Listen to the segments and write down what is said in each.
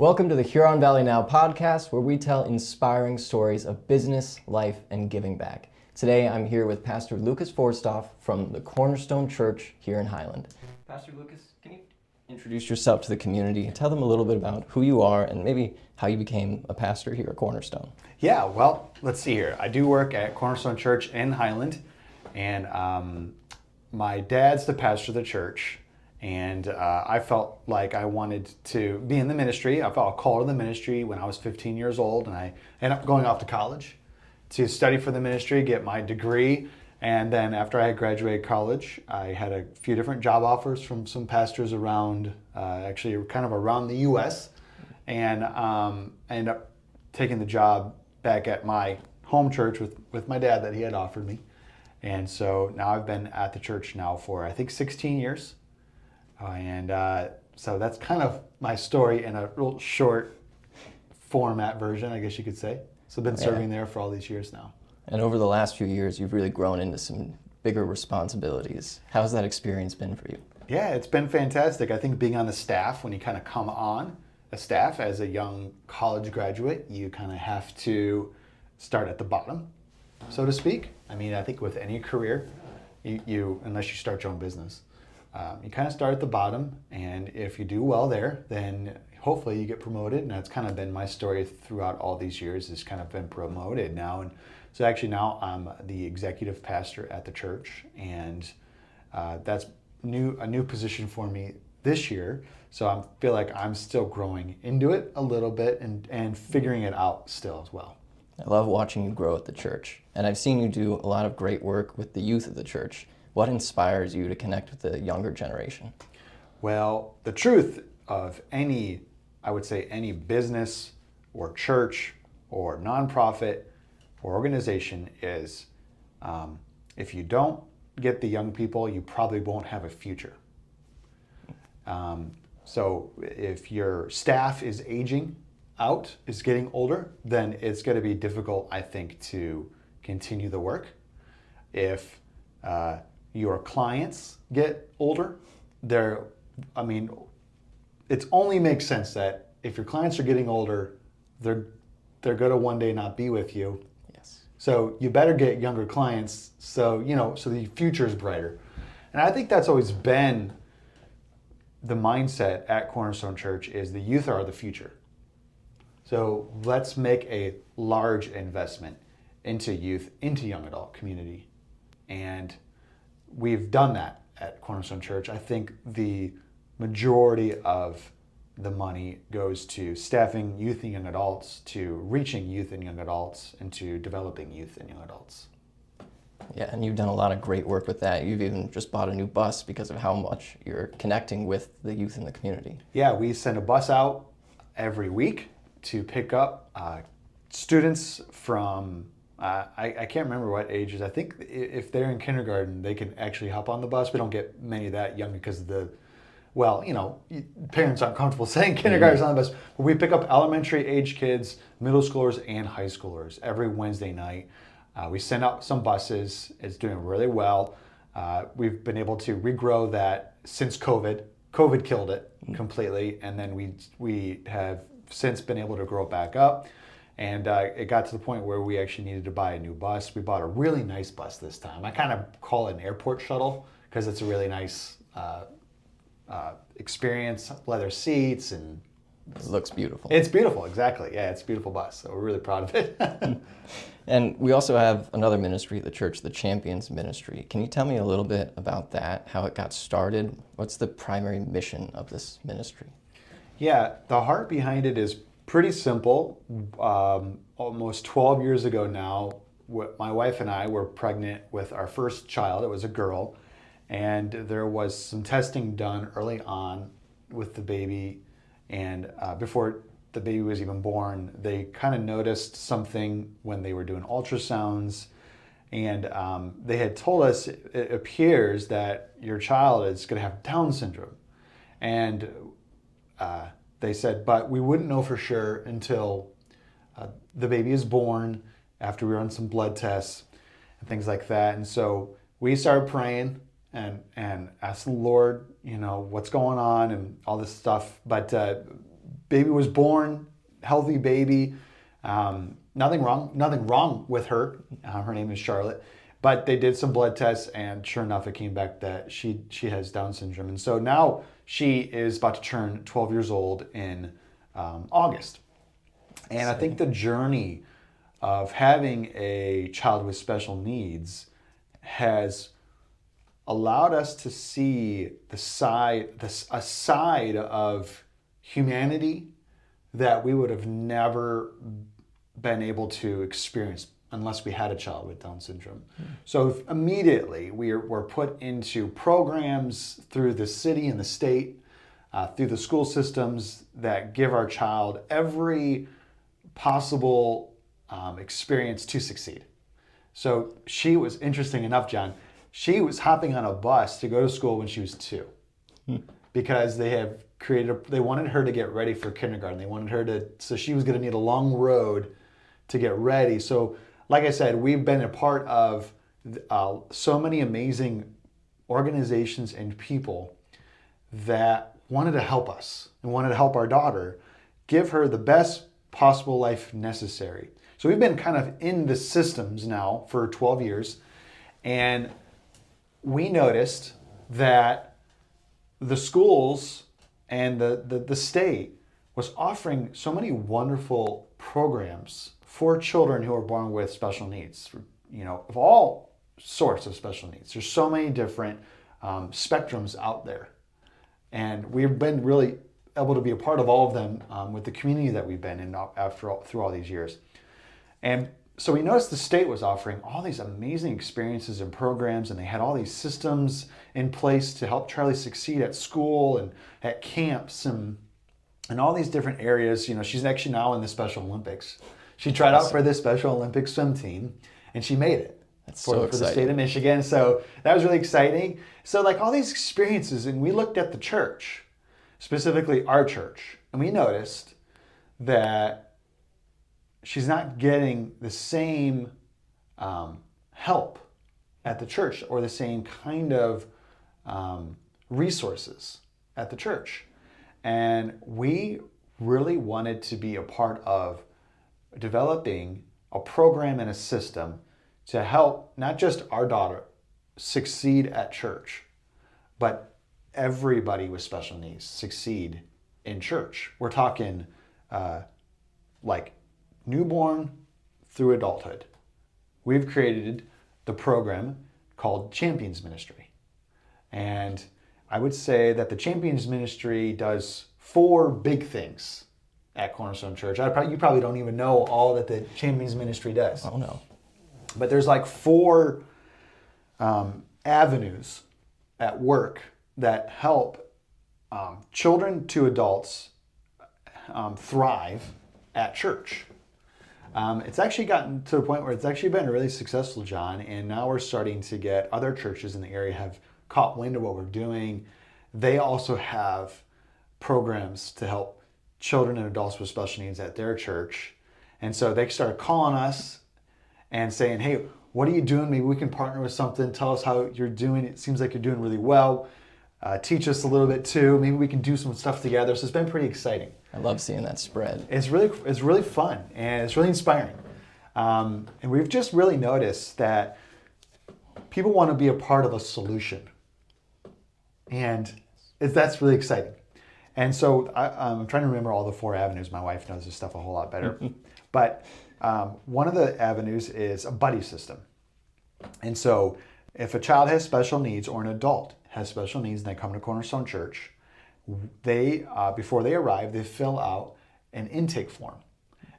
Welcome to the Huron Valley Now podcast, where we tell inspiring stories of business, life, and giving back. Today, I'm here with Pastor Lucas Forsthoff from the Cornerstone Church here in Highland. Pastor Lucas, can you introduce yourself to the community and tell them a little bit about who you are and maybe how you became a pastor here at Cornerstone? Yeah, well, let's see here. I do work at Cornerstone Church in Highland, and my dad's the pastor of the church. And I felt like I wanted to be in the ministry. I felt a call to the ministry when I was 15 years old, and I ended up going off to college to study for the ministry, get my degree. And then after I had graduated college, I had a few different job offers from some pastors around, actually kind of around the U.S. And I ended up taking the job back at my home church with my dad that he had offered me. And so now I've been at the church now for, I think, 16 years. So that's kind of my story in a real short format version, I guess you could say. So I've been serving there for all these years now. And over the last few years, you've really grown into some bigger responsibilities. How's that experience been for you? Yeah, it's been fantastic. I think being on the staff, when you kind of come on a staff as a young college graduate, you kind of have to start at the bottom, so to speak. I mean, I think with any career, you unless you start your own business, you kind of start at the bottom, and if you do well there, then hopefully you get promoted. And that's kind of been my story throughout all these years, is kind of been promoted now. And so actually now I'm the executive pastor at the church, and that's a new position for me this year. So I feel like I'm still growing into it a little bit and figuring it out still as well. I love watching you grow at the church, and I've seen you do a lot of great work with the youth of the church. What inspires you to connect with the younger generation? Well, the truth of any business or church or nonprofit or organization is if you don't get the young people, you probably won't have a future. So if your staff is aging out, is getting older, then it's going to be difficult, I think, to continue the work. If your clients get older, it only makes sense that if your clients are getting older, they're going to one day not be with you. Yes. So you better get younger clients so the future is brighter. And I think that's always been the mindset at Cornerstone Church, is the youth are the future. So let's make a large investment into youth, into young adult community. And we've done that at Cornerstone Church. I think the majority of the money goes to staffing youth and young adults, to reaching youth and young adults, and to developing youth and young adults. Yeah, and you've done a lot of great work with that. You've even just bought a new bus because of how much you're connecting with the youth in the community. Yeah, we send a bus out every week to pick up students from I can't remember what ages. I think if they're in kindergarten, they can actually hop on the bus. We don't get many that young because of parents aren't comfortable saying kindergarten's on the bus. But we pick up elementary age kids, middle schoolers, and high schoolers every Wednesday night. We send out some buses. It's doing really well. We've been able to regrow that since COVID. COVID killed it completely, and then we have since been able to grow it back up. And it got to the point where we actually needed to buy a new bus. We bought a really nice bus this time. I kind of call it an airport shuttle because it's a really nice experience, leather seats, and it looks beautiful. It's beautiful, exactly. Yeah, it's a beautiful bus. So we're really proud of it. And we also have another ministry at the church, the Champions Ministry. Can you tell me a little bit about that, how it got started? What's the primary mission of this ministry? Yeah, the heart behind it is pretty simple. Almost 12 years ago now, my wife and I were pregnant with our first child. It was a girl, and there was some testing done early on with the baby, and before the baby was even born, they kind of noticed something when they were doing ultrasounds, and they had told us it appears that your child is going to have Down syndrome, and they said, but we wouldn't know for sure until the baby is born, after we run some blood tests and things like that. And so we started praying and asked the Lord, what's going on and all this stuff. But baby was born, healthy baby. Nothing wrong with her. Her name is Charlotte. But they did some blood tests, and sure enough, it came back that she has Down syndrome. And so now she is about to turn 12 years old in August. And I think the journey of having a child with special needs has allowed us to see a side of humanity that we would have never been able to experience unless we had a child with Down syndrome. So immediately we're put into programs through the city and the state, through the school systems that give our child every possible experience to succeed. So she was, interesting enough, John, she was hopping on a bus to go to school when she was 2 because they wanted her to get ready for kindergarten. They wanted her so she was going to need a long road to get ready. So like I said, we've been a part of so many amazing organizations and people that wanted to help us and wanted to help our daughter, give her the best possible life necessary. So we've been kind of in the systems now for 12 years, and we noticed that the schools and the state was offering so many wonderful programs for children who are born with special needs, of all sorts of special needs. There's so many different spectrums out there. And we've been really able to be a part of all of them with the community that we've been in through all these years. And so we noticed the state was offering all these amazing experiences and programs, and they had all these systems in place to help Charlie succeed at school and at camps and all these different areas. She's actually now in the Special Olympics. She tried out for the Special Olympic swim team, and she made it. That's for the state of Michigan. So that was really exciting. So like all these experiences, and we looked at the church, specifically our church, and we noticed that she's not getting the same help at the church or the same kind of resources at the church. And we really wanted to be a part of developing a program and a system to help not just our daughter succeed at church, but everybody with special needs succeed in church. We're talking like newborn through adulthood. We've created the program called Champions Ministry. And I would say that the Champions Ministry does 4 big things at Cornerstone Church. You probably don't even know all that the Champions Ministry does. Oh, no. But there's like 4 avenues at work that help children to adults thrive at church. It's actually gotten to a point where it's actually been really successful, John, and now we're starting to get other churches in the area have caught wind of what we're doing. They also have programs to help children and adults with special needs at their church. And so they started calling us and saying, hey, what are you doing? Maybe we can partner with something. Tell us how you're doing. It seems like you're doing really well. Teach us a little bit too. Maybe we can do some stuff together. So it's been pretty exciting. I love seeing that spread. It's really fun, and it's really inspiring. And we've just really noticed that people want to be a part of a solution. And that's really exciting. And so I'm trying to remember all the 4 avenues. My wife knows this stuff a whole lot better. But one of the avenues is a buddy system. And so if a child has special needs or an adult has special needs and they come to Cornerstone Church, they before they arrive, they fill out an intake form.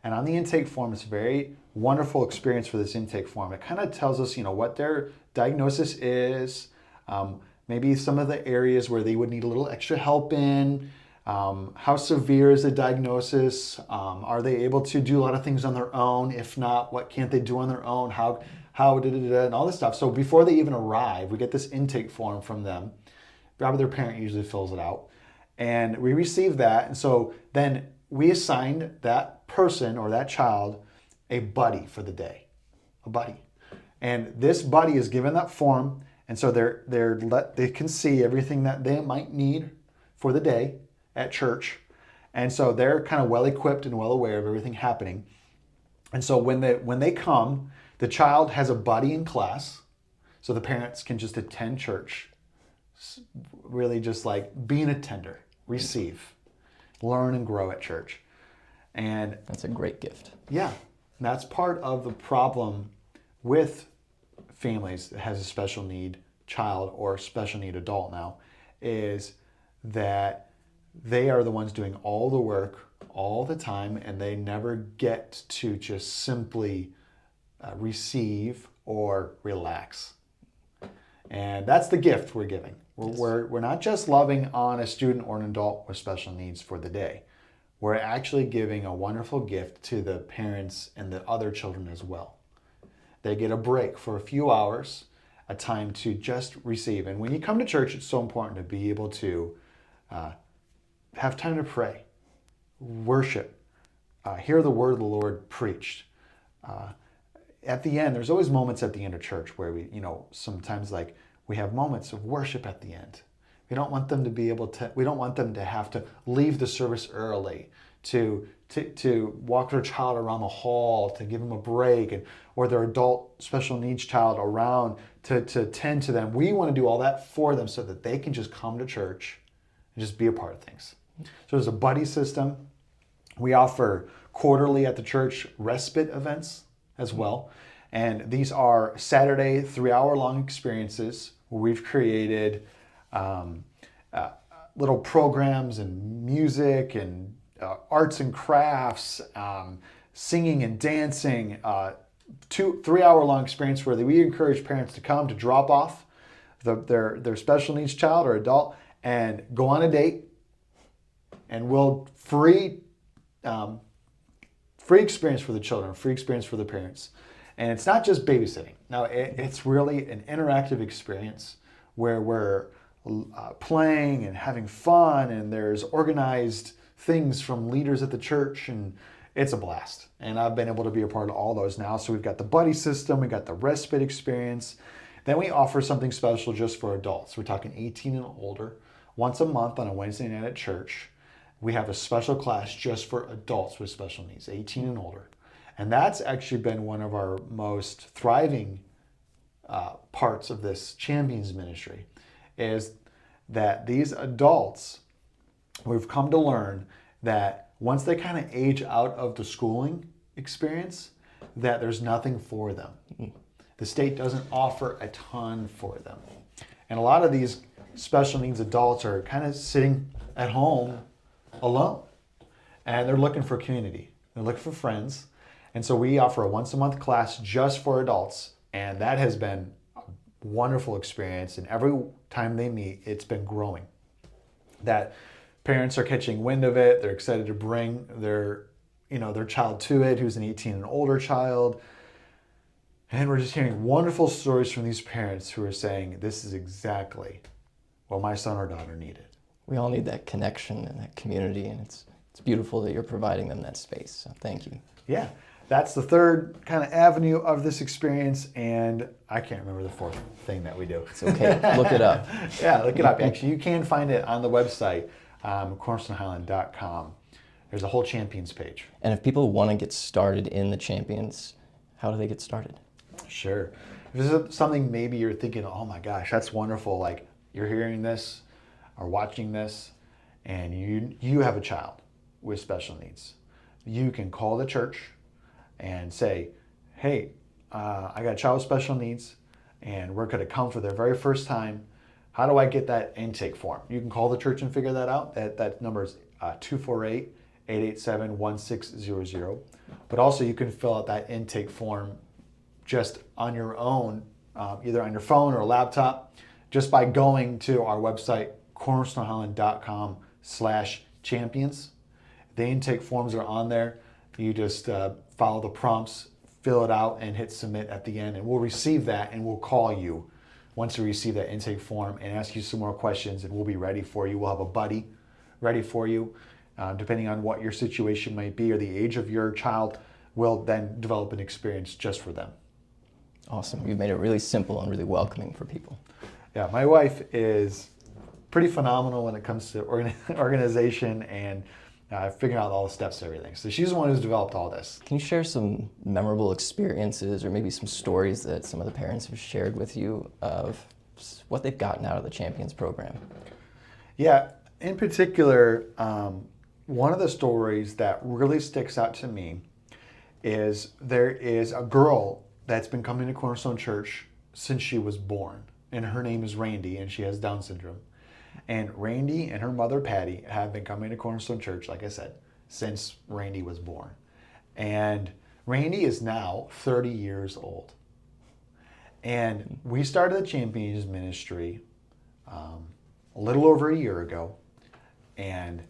And on the intake form, it's a very wonderful experience for this intake form. It kind of tells us, what their diagnosis is, maybe some of the areas where they would need a little extra help in, how severe is the diagnosis, are they able to do a lot of things on their own? If not, what can't they do on their own? How and all this stuff. So before they even arrive, we get this intake form from them. Probably their parent usually fills it out. And we receive that. And so then we assign that person or that child a buddy for the day, a buddy. And this buddy is given that form. And so they can see everything that they might need for the day at church. And so they're kind of well equipped and well aware of everything happening. And so when they come, the child has a buddy in class, so the parents can just attend church, really just like be an attender, receive, learn and grow at church. And That's a great gift. yeah, that's part of the problem with families that has a special need child or special need adult now, is that they are the ones doing all the work all the time, and they never get to just simply receive or relax. And that's the gift we're giving. We're not just loving on a student or an adult with special needs for the day. We're actually giving a wonderful gift to the parents and the other children as well. They get a break for a few hours, a time to just receive. And when you come to church, it's so important to be able to have time to pray, worship, hear the word of the Lord preached. At the end, there's always moments at the end of church where we, sometimes like we have moments of worship at the end. We don't want them to be able to, we don't want them to have to leave the service early to walk their child around the hall, to give them a break, or their adult special needs child around to tend to them. We want to do all that for them so that they can just come to church and just be a part of things. So there's a buddy system. We offer quarterly at the church respite events as well. And these are Saturday 3-hour-long experiences where we've created little programs and music and arts and crafts, singing and dancing, 3-hour-long experience where we encourage parents to come to drop off their special needs child or adult and go on a date, and we'll free experience for the children, free experience for the parents. And it's not just babysitting. Now, it's really an interactive experience where we're playing and having fun, and there's organized things from leaders at the church, and it's a blast. And I've been able to be a part of all those now. So we've got the buddy system, we've got the respite experience. Then we offer something special just for adults. We're talking 18 and older. Once a month on a Wednesday night at church, we have a special class just for adults with special needs, 18 and older. And that's actually been one of our most thriving parts of this Champions ministry, is that these adults, we've come to learn that once they kind of age out of the schooling experience, that there's nothing for them. The state doesn't offer a ton for them. And a lot of these special needs adults are kind of sitting at home alone, and they're looking for community. They're looking for friends. And so we offer a once-a-month class just for adults, and that has been a wonderful experience. And every time they meet, it's been growing. That parents are catching wind of it. They're excited to bring their child to it, who's an 18 and older child. And we're just hearing wonderful stories from these parents who are saying, this is exactly what my son or daughter needed. We all need that connection and that community, and it's beautiful that you're providing them that space. So thank you. Yeah, that's the third kind of avenue of this experience, and I can't remember the fourth thing that we do. It's okay. Look it up. Yeah, look it up. Actually, you can find it on the website, cornerstonehighland.com. There's a whole Champions page. And if people want to get started in the Champions, how do they get started? Sure. If this is something maybe you're thinking, oh my gosh, that's wonderful, like you're hearing this or watching this, and you have a child with special needs, you can call the church and say, hey, I got a child with special needs, and we're going to come for their very first time. How do I get that intake form? You can call the church and figure that out. That number is 248-887-1600. But also you can fill out that intake form just on your own, either on your phone or a laptop, just by going to our website, cornerstonehighland.com/champions. The intake forms are on there. You just follow the prompts, fill it out, and hit submit at the end, and we'll receive that, and we'll call you once we receive that intake form and ask you some more questions, and we'll be ready for you. We'll have a buddy ready for you, depending on what your situation might be or the age of your child. We'll then develop an experience just for them. Awesome. You've made it really simple and really welcoming for people. Yeah, my wife is pretty phenomenal when it comes to organization, and figuring out all the steps and everything. So she's the one who's developed all this. Can you share some memorable experiences or maybe some stories that some of the parents have shared with you of what they've gotten out of the Champions program? Yeah, in particular, one of the stories that really sticks out to me is there is a girl that's been coming to Cornerstone Church since she was born, and her name is Randy, and she has Down syndrome. And Randy and her mother, Patty, have been coming to Cornerstone Church, like I said, since Randy was born. And Randy is now 30 years old. And we started the Champions Ministry a little over a year ago. And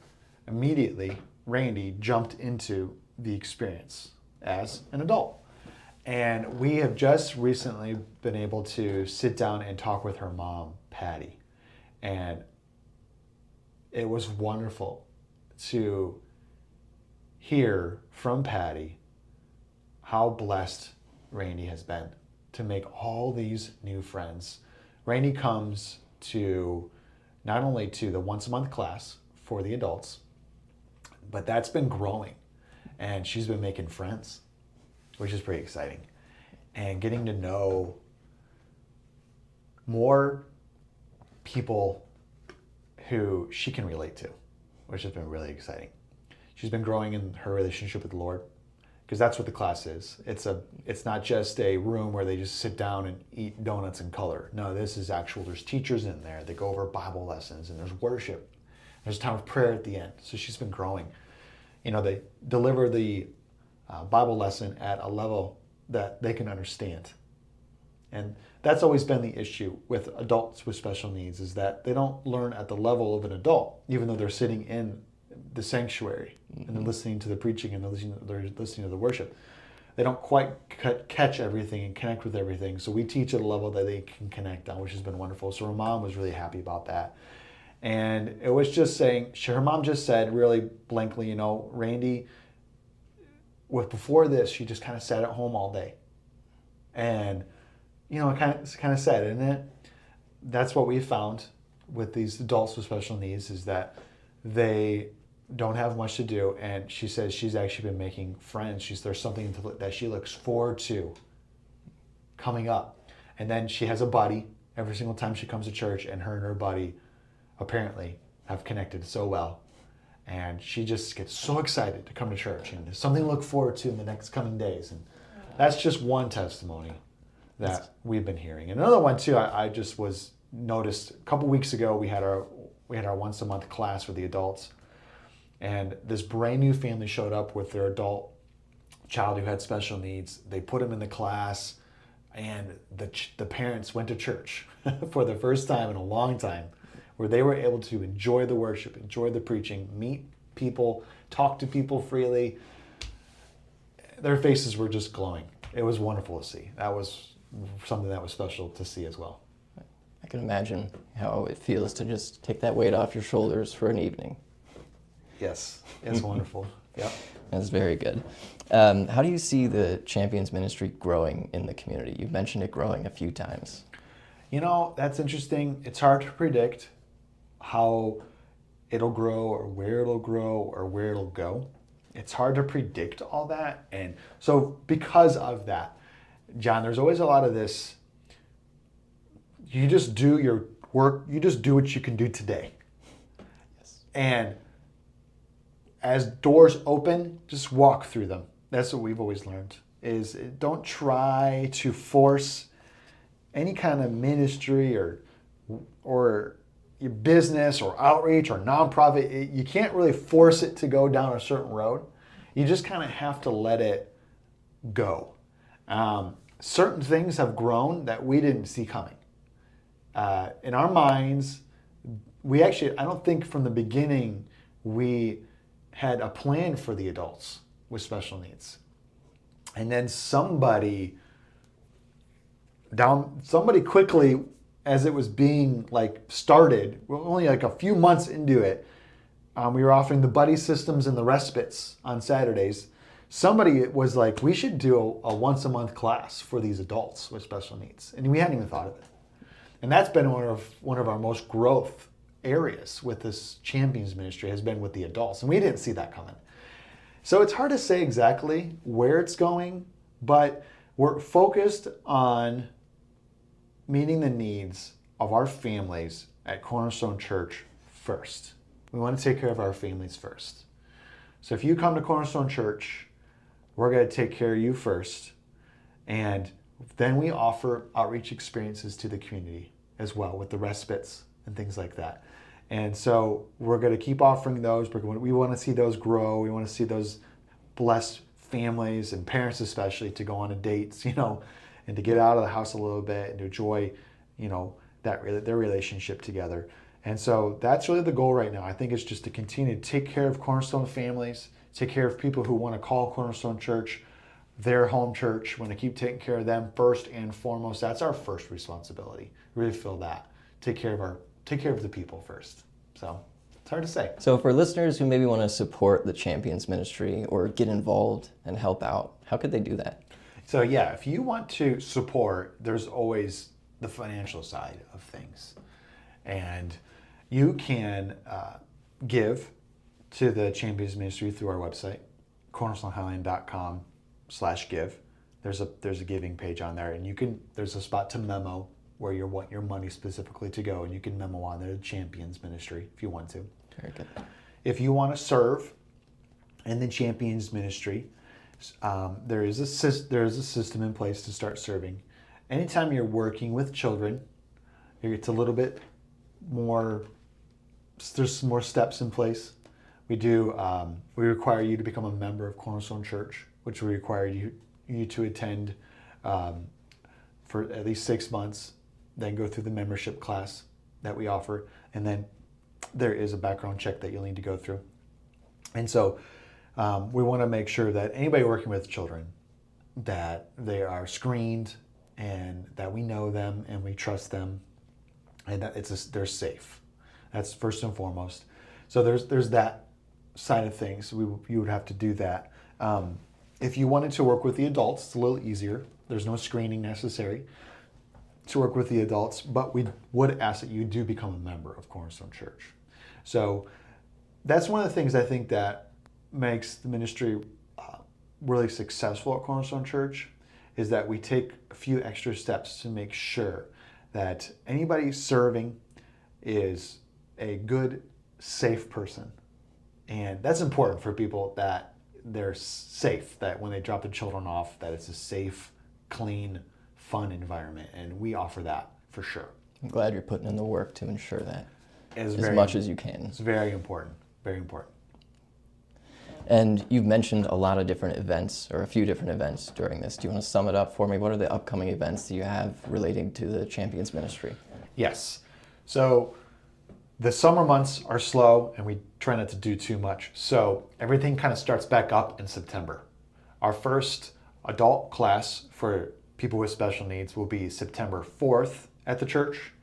immediately, Randy jumped into the experience as an adult. And we have just recently been able to sit down and talk with her mom, Patty. And it was wonderful to hear from Patty how blessed Randy has been to make all these new friends. Randy comes to not only to the once a month class for the adults, but that's been growing. And she's been making friends, which is pretty exciting. And getting to know more people who she can relate to, which has been really exciting. She's been growing in her relationship with the Lord, because that's what the class is. It's not just a room where they just sit down and eat donuts and color. No, this is actual, there's teachers in there that go over Bible lessons, and there's worship. There's a time of prayer at the end. So she's been growing. They deliver the Bible lesson at a level that they can understand. And that's always been the issue with adults with special needs, is that they don't learn at the level of an adult, even though they're sitting in the sanctuary and they're listening to the preaching and they're listening to the worship. They don't quite catch everything and connect with everything. So we teach at a level that they can connect on, which has been wonderful. So her mom was really happy about that. And it was just saying, her mom just said really blankly, Randy, before this, she just kind of sat at home all day. And it's kind of sad, isn't it? That's what we found with these adults with special needs, is that they don't have much to do. And she says she's actually been making friends. There's something that she looks forward to coming up. And then she has a buddy every single time she comes to church, and her buddy apparently have connected so well. And she just gets so excited to come to church, and there's something to look forward to in the next coming days. And that's just one testimony that we've been hearing. And another one too, I just was noticed a couple weeks ago, we had our once a month class for the adults, and this brand new family showed up with their adult child who had special needs. They put him in the class, and the parents went to church for the first time in a long time, where they were able to enjoy the worship, enjoy the preaching, meet people, talk to people freely. Their faces were just glowing. It was wonderful to see. That was something that was special to see as well. I can imagine how it feels to just take that weight off your shoulders for an evening. Yes, it's wonderful. Yep. That's very good. How do you see the Champions Ministry growing in the community? You've mentioned it growing a few times. That's interesting. It's hard to predict how it'll grow or where it'll grow or where it'll go. It's hard to predict all that. And so because of that, John, there's always a lot of this, you just do your work, you just do what you can do today. Yes. And as doors open, just walk through them. That's what we've always learned, is don't try to force any kind of ministry or your business or outreach or nonprofit. You can't really force it to go down a certain road. You just kind of have to let it go. Certain things have grown that we didn't see coming. In our minds, I don't think from the beginning we had a plan for the adults with special needs. And then somebody quickly, as it was being started, only a few months into it, we were offering the buddy systems and the respites on Saturdays. Somebody was like, we should do a once a month class for these adults with special needs. And we hadn't even thought of it. And that's been one of our most growth areas with this champions ministry has been with the adults, and we didn't see that coming. So it's hard to say exactly where it's going, but we're focused on meeting the needs of our families at Cornerstone Church first. We want to take care of our families first. So if you come to Cornerstone Church, we're going to take care of you first, and then we offer outreach experiences to the community as well with the respites and things like that. And so we're going to keep offering those. We want to see those grow. We want to see those bless families and parents especially to go on dates, and to get out of the house a little bit and to enjoy, their relationship together. And so that's really the goal right now. I think it's just to continue to take care of Cornerstone families, take care of people who want to call Cornerstone Church their home church. We want to keep taking care of them first and foremost. That's our first responsibility. Really feel that. Take care of the people first. So it's hard to say. So for listeners who maybe want to support the Champions Ministry or get involved and help out, how could they do that? So yeah, if you want to support, there's always the financial side of things. And you can give to the Champions Ministry through our website, cornerstonehighland.com/give. There's a giving page on there, and there's a spot to memo where you want your money specifically to go, and you can memo on there the Champions Ministry if you want to. Very good. If you want to serve in the Champions Ministry, there is a system in place to start serving. Anytime you're working with children, it's a little bit more. There's some more steps in place. We require you to become a member of Cornerstone Church, which will require you to attend for at least 6 months, then go through the membership class that we offer, and then there is a background check that you'll need to go through. And so we want to make sure that anybody working with children, that they are screened and that we know them and we trust them and that they're safe. That's first and foremost. So there's that side of things. You would have to do that. If you wanted to work with the adults, it's a little easier. There's no screening necessary to work with the adults, but we would ask that you do become a member of Cornerstone Church. So that's one of the things I think that makes the ministry really successful at Cornerstone Church, is that we take a few extra steps to make sure that anybody serving is a good, safe person. And that's important for people, that they're safe, that when they drop the children off, that it's a safe, clean, fun environment. And we offer that for sure. I'm glad you're putting in the work to ensure that as much as you can. It's very important, very important. And you've mentioned a lot of different events, or a few different events during this. Do you want to sum it up for me? What are the upcoming events that you have relating to the Champions Ministry? Yes. So the summer months are slow and we try not to do too much. So everything kind of starts back up in September. Our first adult class for people with special needs will be September 4th at the church.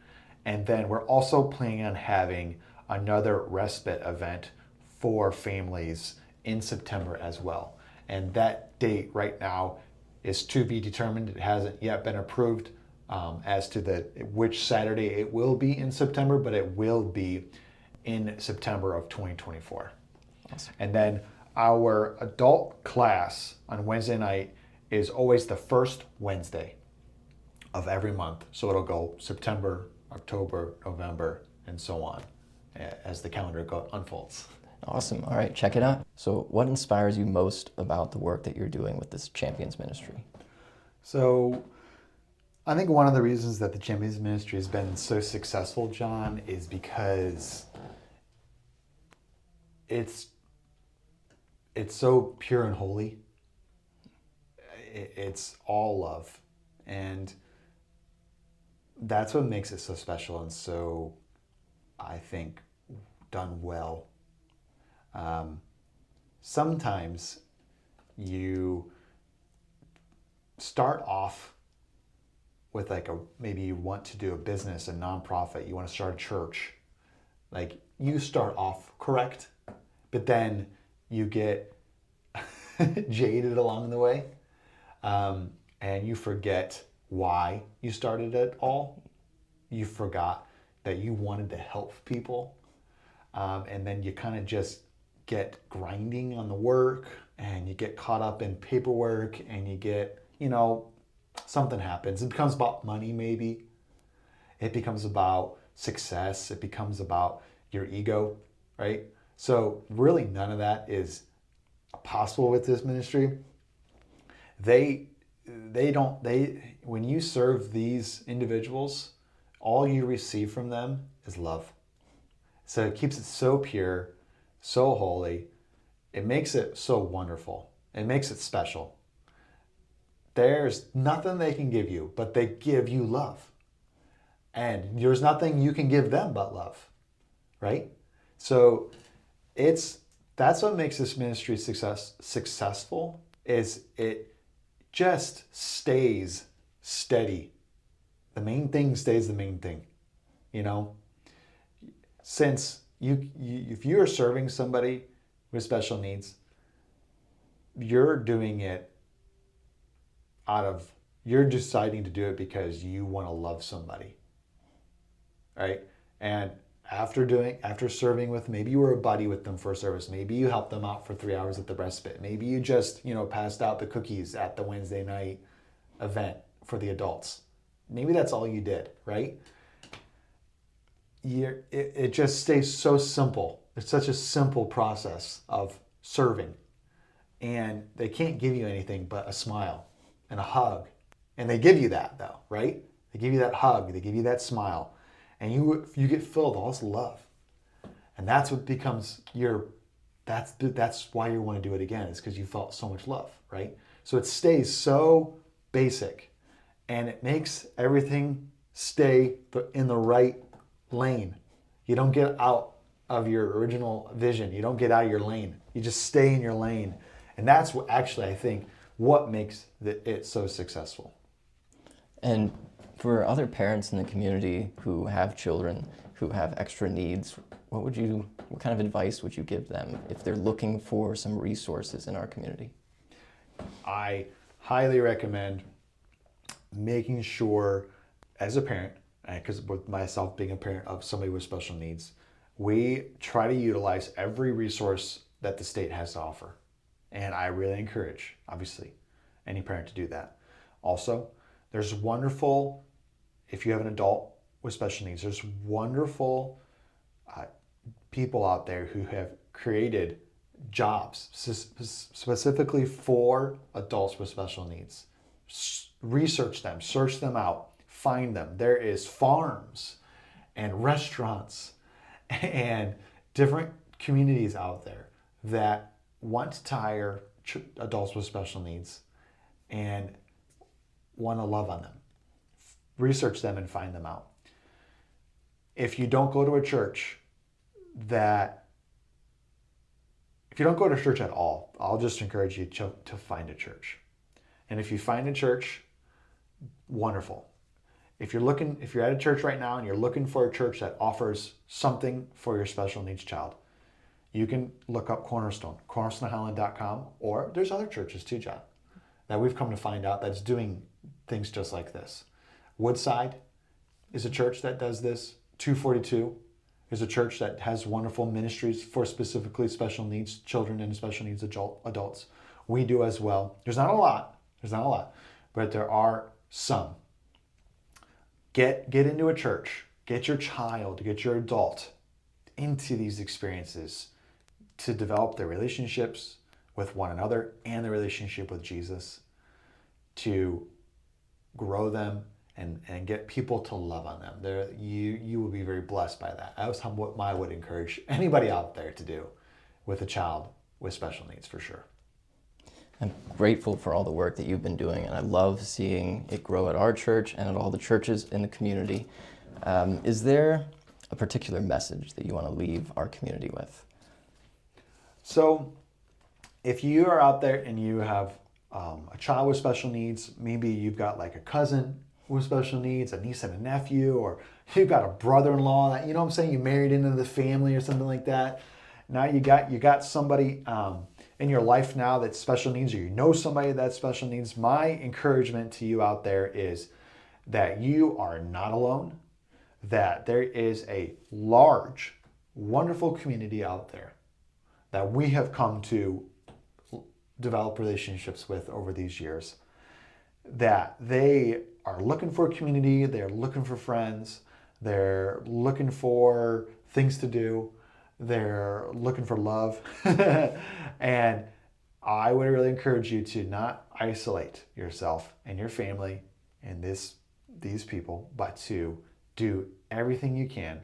And then we're also planning on having another respite event for families in September as well. And that date right now is to be determined. It hasn't yet been approved as to which Saturday it will be in September, but it will be in September of 2024. Awesome. And then our adult class on Wednesday night is always the first Wednesday of every month. So it'll go September, October, November, and so on as the calendar unfolds. Awesome. All right, check it out. So what inspires you most about the work that you're doing with this Champions Ministry? So I think one of the reasons that the Champions Ministry has been so successful, John, is because it's so pure and holy. It's all love. And that's what makes it so special and so, I think, done well. Sometimes you start off with maybe you want to do a business, a nonprofit, you want to start a church. You start off correct, but then you get jaded along the way, and you forget why you started it all. You forgot that you wanted to help people, and then you kind of just get grinding on the work, and you get caught up in paperwork, and you get, something happens. It becomes about money, maybe. It becomes about success. It becomes about your ego, right? So really none of that is possible with this ministry. When you serve these individuals, all you receive from them is love. So it keeps it so pure, so holy. It makes it so wonderful. It makes it special. There's nothing they can give you, but they give you love. And there's nothing you can give them but love, right? So that's what makes this ministry successful, is it just stays steady. The main thing stays the main thing, Since if you are serving somebody with special needs, you're doing it you're deciding to do it because you want to love somebody, right? And after serving with, maybe you were a buddy with them for a service, maybe you helped them out for 3 hours at the respite, maybe you just, passed out the cookies at the Wednesday night event for the adults. Maybe that's all you did, right? It just stays so simple. It's such a simple process of serving. And they can't give you anything but a smile and a hug. And they give you that, though, right? They give you that hug. They give you that smile. And you get filled with all this love. And that's what becomes that's why you want to do it again, is because you felt so much love, right? So it stays so basic. And it makes everything stay in the right lane. You don't get out of your original vision. You don't get out of your lane. You just stay in your lane. And that's what actually, I think, what makes it so successful. And for other parents in the community who have children who have extra needs, what kind of advice would you give them if they're looking for some resources in our community? I highly recommend making sure, as a parent, because with myself being a parent of somebody with special needs, we try to utilize every resource that the state has to offer. And I really encourage, obviously, any parent to do that. Also, there's wonderful, if you have an adult with special needs, there's wonderful people out there who have created jobs specifically for adults with special needs. Research them, search them out, find them. There is farms and restaurants and different communities out there that want to hire adults with special needs and want to love on them. Research them and find them out. If you don't go to a church at all, I'll just encourage you to find a church. And if you find a church, wonderful. If you're at a church right now and you're looking for a church that offers something for your special needs child, you can look up Cornerstone, cornerstonehighland.com, or there's other churches too, John, that we've come to find out that's doing things just like this. Woodside is a church that does this. 242 is a church that has wonderful ministries for specifically special needs children and special needs adults. We do as well. There's not a lot, but there are some. Get into a church. Get your child, get your adult into these experiences to develop their relationships with one another and their relationship with Jesus, to grow them and get people to love on them. You will be very blessed by that. That was what I would encourage anybody out there to do with a child with special needs, for sure. I'm grateful for all the work that you've been doing, and I love seeing it grow at our church and at all the churches in the community. Is there a particular message that you want to leave our community with? So if you are out there and you have a child with special needs, maybe you've got like a cousin with special needs, a niece and a nephew, or you've got a brother-in-law that, you know what I'm saying, you married into the family or something like that. Now you got somebody in your life now that's special needs, or you know somebody that's special needs. My encouragement to you out there is that you are not alone, that there is a large, wonderful community out there that we have come to develop relationships with over these years, that they are looking for a community, they're looking for friends, they're looking for things to do, they're looking for love. And I would really encourage you to not isolate yourself and your family and these people, but to do everything you can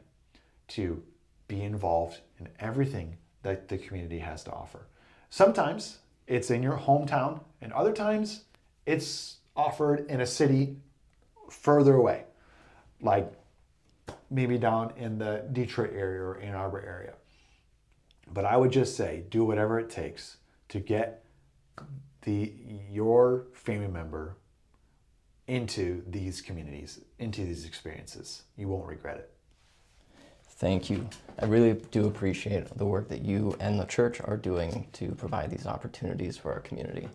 to be involved in everything that the community has to offer. Sometimes it's in your hometown, and other times it's offered in a city further away, like maybe down in the Detroit area or Ann Arbor area. But I would just say, do whatever it takes to get your family member into these communities, into these experiences. You won't regret it. Thank you. I really do appreciate the work that you and the church are doing to provide these opportunities for our community.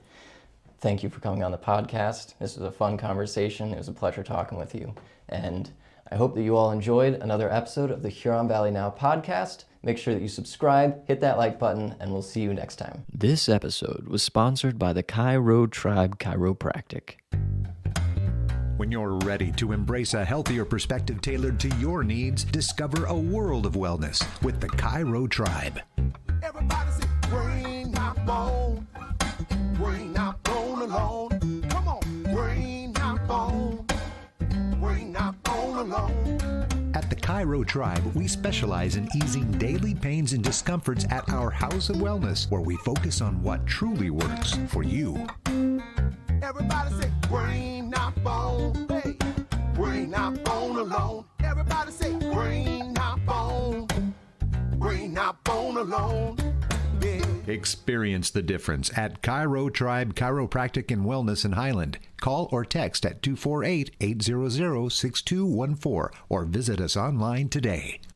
Thank you for coming on the podcast. This was a fun conversation. It was a pleasure talking with you. And I hope that you all enjoyed another episode of the Huron Valley Now podcast. Make sure that you subscribe, hit that like button, and we'll see you next time. This episode was sponsored by the Cairo Tribe Chiropractic. When you're ready to embrace a healthier perspective tailored to your needs, discover a world of wellness with the Cairo Tribe. Everybody say, bring that bone. Bring that bone along. Come on, bring that bone. Bring that bone along. At the Cairo Tribe, we specialize in easing daily pains and discomforts at our House of Wellness, where we focus on what truly works for you. Everybody say, bring that bone. Hey, bring that bone along. Everybody say, bring that bone. Bring that bone along. Yeah. Experience the difference at Cairo Tribe Chiropractic and Wellness in Highland. Call or text at 248-800-6214 or visit us online today.